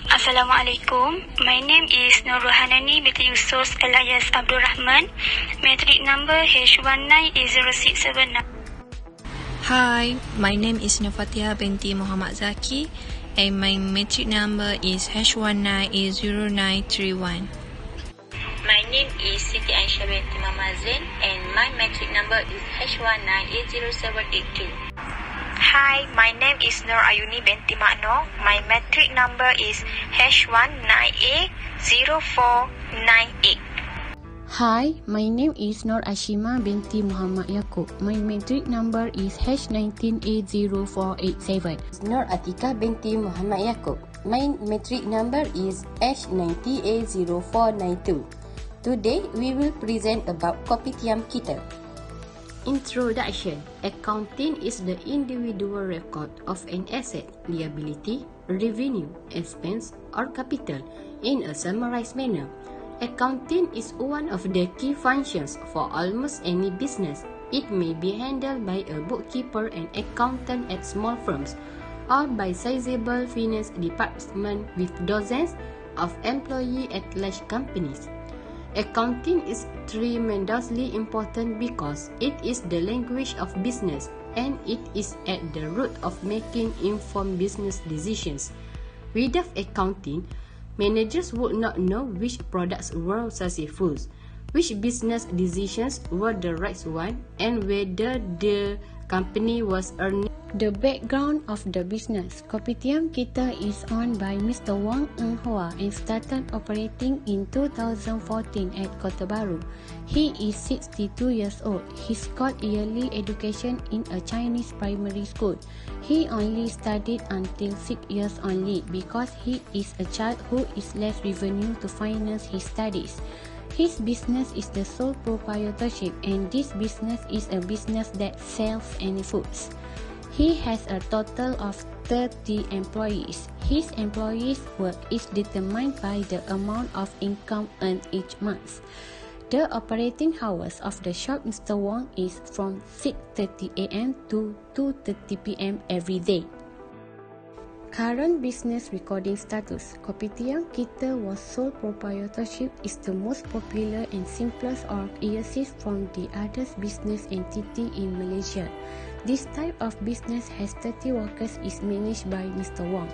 Assalamualaikum. My name is Nurhanani binti Yusus alias Abdul Rahman. Metric number H19A0679. Hi, my name is Nufatia binti Muhammad Zaki and my metric number is H19A0931. My name is Siti Aisyah binti Mamazin and my metric number is H19A0782. Hi, my name is Nur Ayuni binti Makno. My metric number is H19A0498. Hi, my name is Nur Ashima binti Muhammad Yaakob. My metric number is H19A0487. Nur Atika binti Muhammad Yaakob. My metric number is H90A0492. Today, we will present about Kopitiam kita. Introduction. Accounting is the individual record of an asset, liability, revenue, expense, or capital in a summarized manner. Accounting is one of the key functions for almost any business. It may be handled by a bookkeeper and accountant at small firms, or by sizable finance department with dozens of employees at large companies. Accounting is tremendously important because it is the language of business and it is at the root of making informed business decisions. Without accounting, managers would not know which products were successful, which business decisions were the right one, and whether the company was earning. The background of the business. Kopitiam kita is owned by Mr. Wang Eng Hua and started operating in 2014 at Kota Baru. He is 62 years old. He got yearly education in a Chinese primary school. He only studied until 6 years only because he is a child who is less revenue to finance his studies. His business is the sole proprietorship, and this business is a business that sells any foods. He has a total of 30 employees. His employees' work is determined by the amount of income earned each month. The operating hours of the shop Mr. Wang is from 6:30 a.m. to 2:30 p.m. every day. Current business recording status. Kopitiam kita was sole proprietorship is the most popular and simplest oasis from the other business entity in Malaysia. This type of business has 30 workers is managed by Mr. Wang.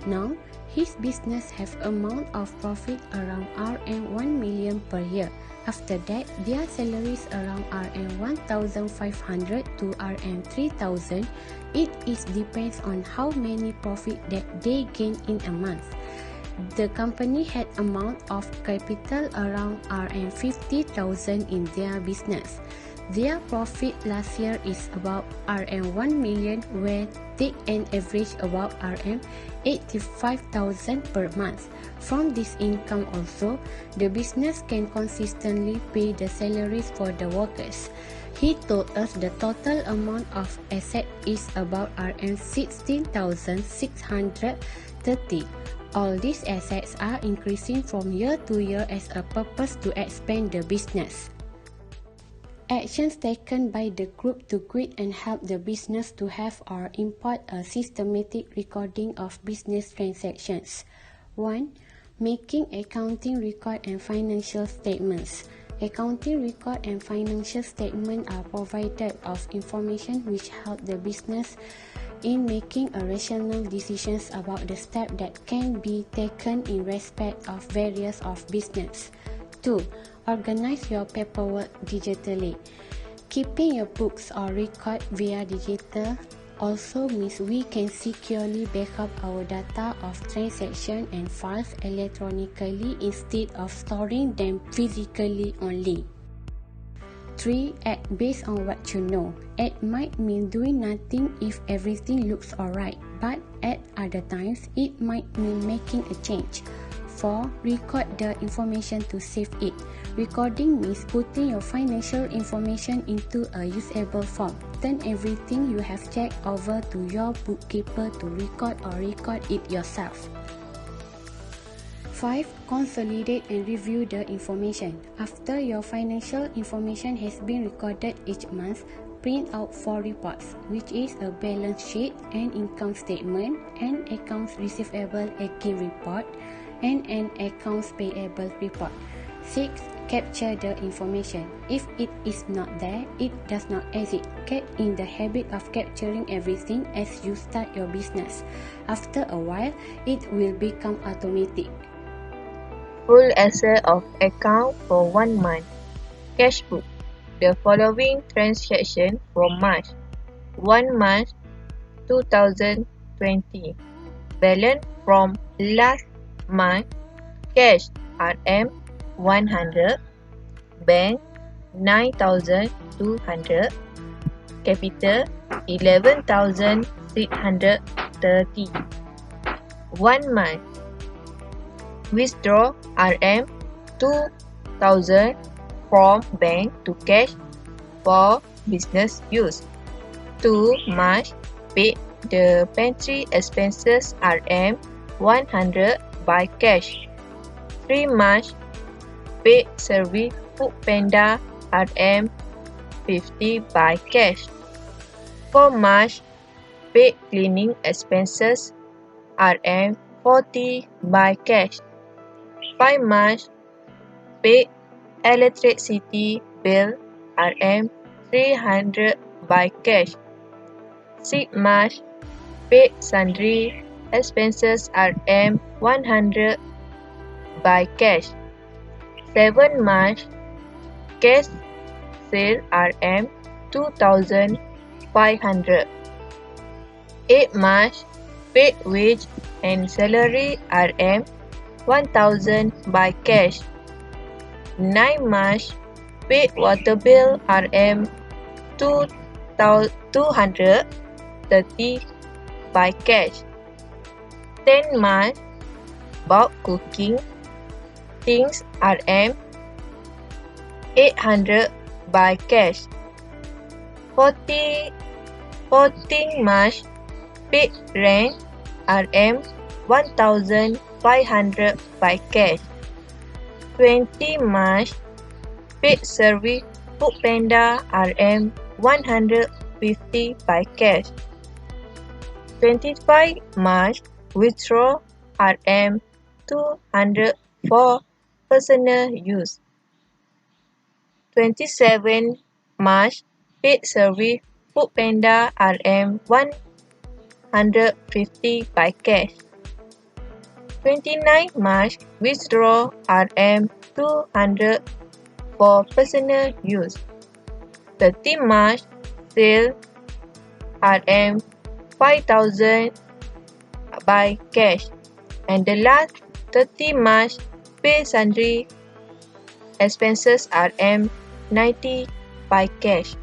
Now, his business have amount of profit around RM 1 million per year. After that, their salaries around RM 1,500 to RM 3,000. It is depends on how many profit that they gain in a month. The company had amount of capital around RM 50,000 in their business. Their profit last year is about RM 1 million, where they an average about RM 85,000 per month. From this income also, the business can consistently pay the salaries for the workers. He told us the total amount of asset is about RM 16,630. All these assets are increasing from year to year as a purpose to expand the business. Actions taken by the group to quit and help the business to have or import a systematic recording of business transactions. 1. Making accounting record and financial statements. Accounting record and financial statement are provided of information which help the business in making a rational decisions about the step that can be taken in respect of various of business. 2. Organize your paperwork digitally. Keeping your books or record via digital also means we can securely backup our data of transaction and files electronically instead of storing them physically only. 3. Act based on what you know. Act might mean doing nothing if everything looks alright, but at other times it might mean making a change. 4. Record the information to save it. Recording means putting your financial information into a usable form. Turn everything you have checked over to your bookkeeper to record or record it yourself. 5. Consolidate and review the information. After your financial information has been recorded each month, print out 4 reports, which is a balance sheet, an income statement, an accounts receivable aging report, and an accounts payable report. 6. Capture the information. If it is not there, it does not exist. Get in the habit of capturing everything as you start your business. After a while, it will become automatic. Full asset of account for 1 month. Cash book. The following transaction for March 1 March 2020. Balance from last month. Cash RM 100, bank 9,200, capital 11,630. 1 month. Withdraw RM 2,000 from bank to cash for business use. 2 March. Paid the pantry expenses RM 100 by cash. 3 March. Paid service Food Panda RM 50 by cash. 4 March. Paid cleaning expenses RM 40 by cash. 5 March. Paid electricity bill RM 300 by cash. 6 March. Paid sundry expenses RM 100 by cash. 7 March. Cash sale RM 2,500. 8 March. Paid wage and salary RM 1,000 by cash. 9 March. Paid water bill RM 230 by cash. 10 March. Bulk cooking things RM 800 by cash. 14 March. Paid rent RM 1,500 by cash. 20 March. Paid service Food Panda RM 150 by cash. 25 March. Withdraw RM 200 for personal use. 27 March. Paid service Food Panda RM 150 by cash. 29 March. Withdraw RM 200 for personal use. 30 March. Sale RM 5,000 by cash. And the last 30 March. Pay sundry expenses RM 90 by cash.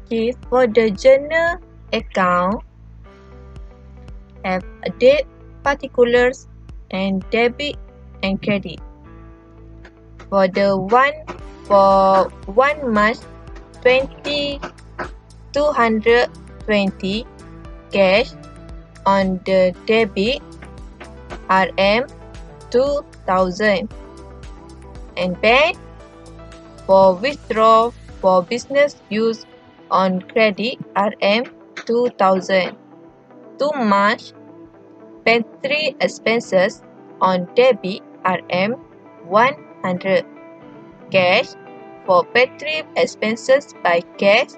Okay, for the journal account, have a date, particulars, and debit and credit. For 1 March 220, cash on the debit RM 2,000, and bank for withdraw for business use on credit RM 2,000. 2 March. Pantry expenses on debit RM 100. Cash for pantry expenses by cash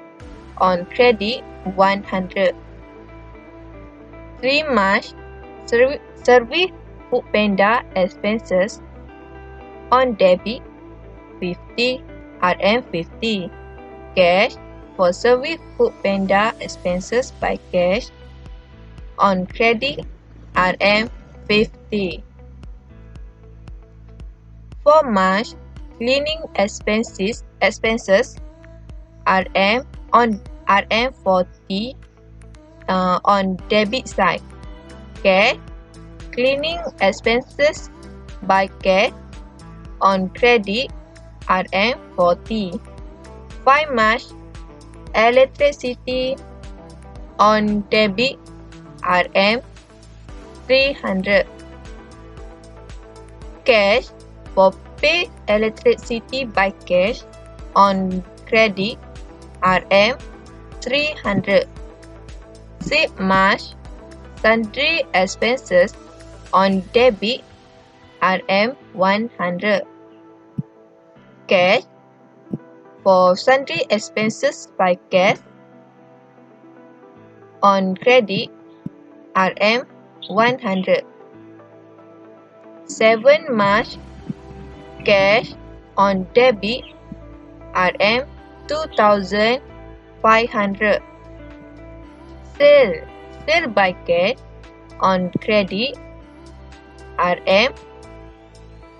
on credit 100. 3 March. Service Food Panda expenses on debit 50 RM 50. Cash for service Food Panda expenses by cash on credit RM 50. 4 March. Cleaning expenses RM 40 on debit side. Cash cleaning expenses by cash on credit RM 40. 5 March. Electricity on debit RM 300. Cash for pay electricity by cash on credit Rm 300. Save March sundry expenses on debit Rm 100. Cash for sundry expenses by cash on credit Rm 100. 7 March cash on debit Rm 2500. Sale by cash on credit Rm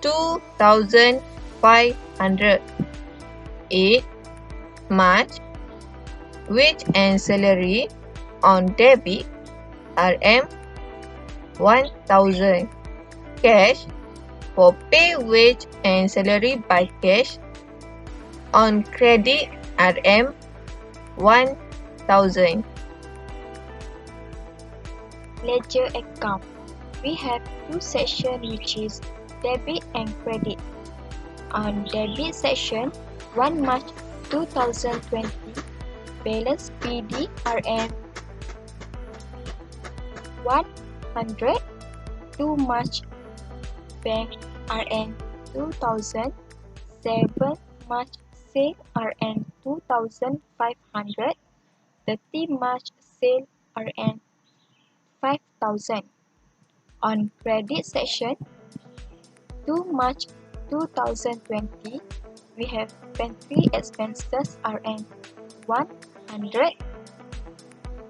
2500. 8 March wage and salary on debit Rm 1000. Cash for pay wage and salary by cash on credit Rm 1000. Ledger account. We have two sections, which is debit and credit. On debit section, 1 March 2020, balance PD Rm 100. 2 March bank Rm 2000. 7 March sale Rm 2500. 30 March sale Rm 5000. On credit section, 2 March 2020, we have pantry expenses Rm 100.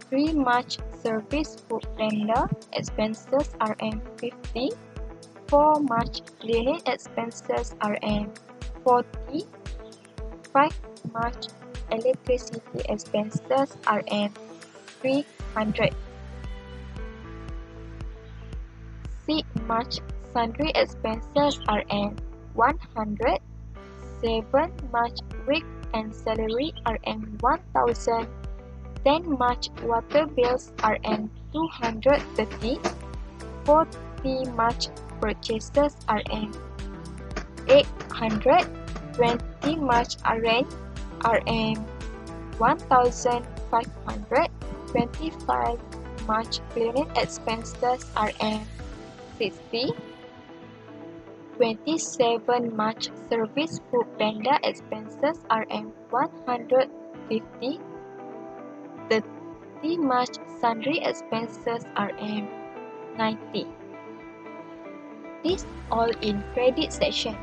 3 March service food vendor expenses Rm 50. 4 March cleaning expenses Rm 40. 5 March electricity expenses Rm 300. 6 March sundry expenses Rm 100. 7 March wage and salary Rm 1000. 10 March water bills Rm 230. 40 March purchases Rm 800. 20 March rent Rm 1500. 25 March cleaning expenses Rm 60. 27 March service food vendor expenses Rm 150. 30 March sundry expenses Rm 90. This all in credit section.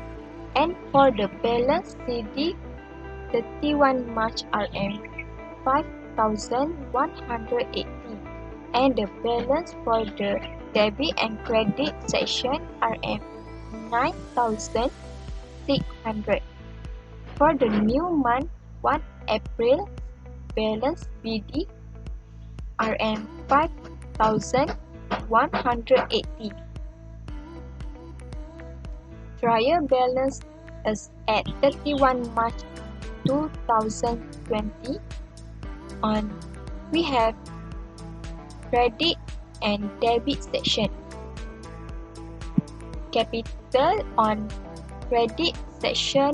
And for the balance CD, 31 March Rm 5180. And the balance for the debit and credit section Rm 9600. For the new month 1 April, balance BD Rm 5180. Trial balance is at 31 March 2020. We have credit and debit section. Capital on credit section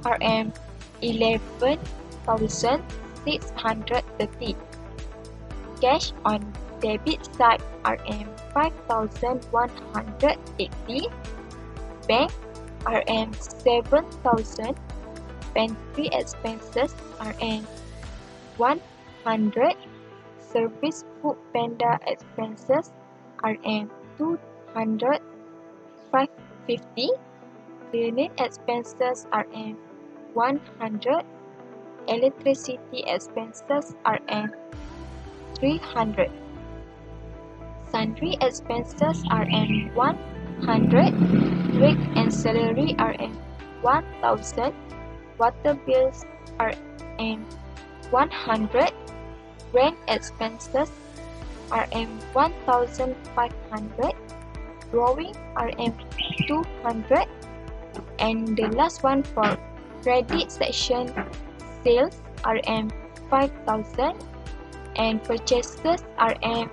Rm 11,630. Cash on debit side Rm 5,180. Bank Rm 7,000. Pantry expenses Rm 100. Service food vendor expenses Rm 200. 550. Cleaning expenses Rm 100. Electricity expenses Rm 300. Sundry expenses Rm 100. Wage and salary Rm 1000. Water bills Rm 100. Rent expenses Rm 1500. Drawing Rm 200. And the last one for credit section, sales Rm 5000 and purchases Rm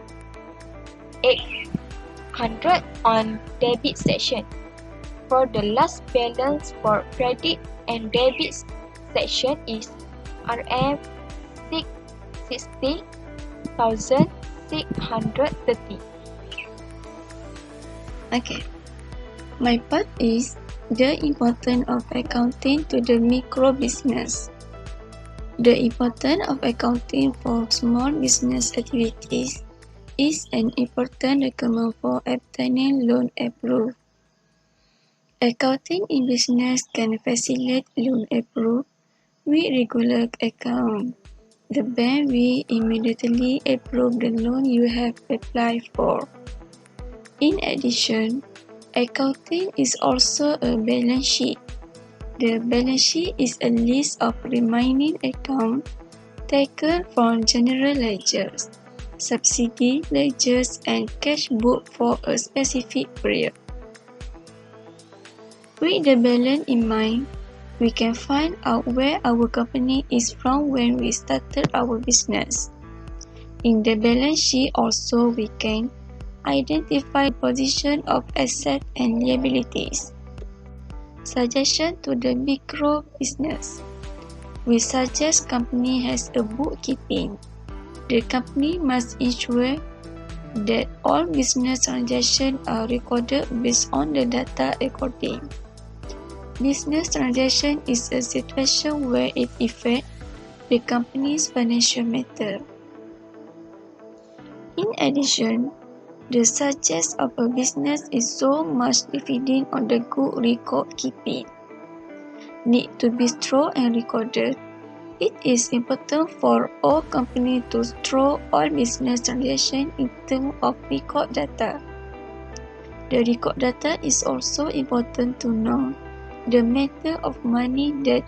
600 on debit section. For the last balance for credit and debit section is Rm 660,630. Okay. My part is the importance of accounting to the micro business. The importance of accounting for small business activities is an important document for obtaining loan approved. Accounting in business can facilitate loan approved with regular account. The bank will immediately approve the loan you have applied for. In addition, accounting is also a balance sheet. The balance sheet is a list of remaining accounts taken from general ledgers, subsidy ledgers, and cash book for a specific period. With the balance in mind, we can find out where our company is from when we started our business. In the balance sheet also we can identify the position of assets and liabilities. Suggestion to the micro business. We suggest company has a bookkeeping. The company must ensure that all business transactions are recorded based on the data according. Business transaction is a situation where it affects the company's financial matter. In addition, the success of a business is so much depending on the good record keeping. Need to be strong and recorded. It is important for all companies to store all business transactions in terms of record data. The record data is also important to know the method of money that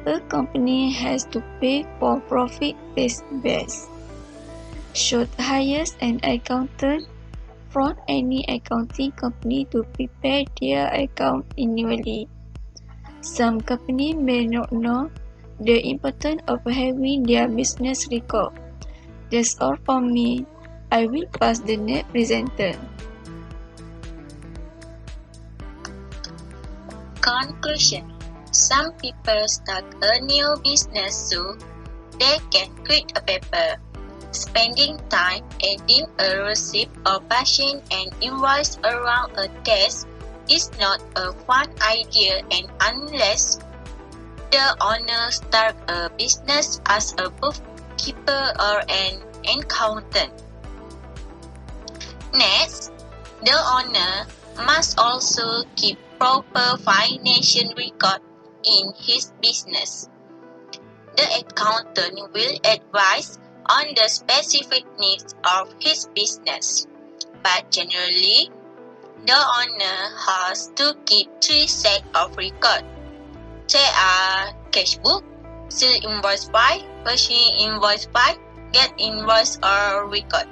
a company has to pay for profit-based base. Should hire an accountant from any accounting company to prepare their account annually. Some companies may not know the importance of having their business record. That's all from me. I will pass the next presenter. Conclusion. Some people start a new business so they can create a paper. Spending time adding a receipt or passing an invoice around a desk is not a fun idea, and unless the owner starts a business as a bookkeeper or an accountant. Next, the owner must also keep proper financial record in his business. The accountant will advise on the specific needs of his business, but generally, the owner has to keep 3 sets of records. They are cash book, seal invoice file, purchase invoice file, get invoice or record.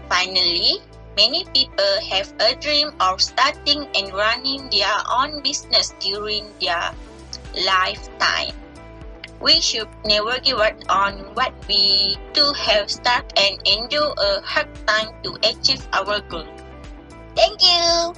Finally, many people have a dream of starting and running their own business during their lifetime. We should never give up on what we do have started and endure a hard time to achieve our goal. Thank you!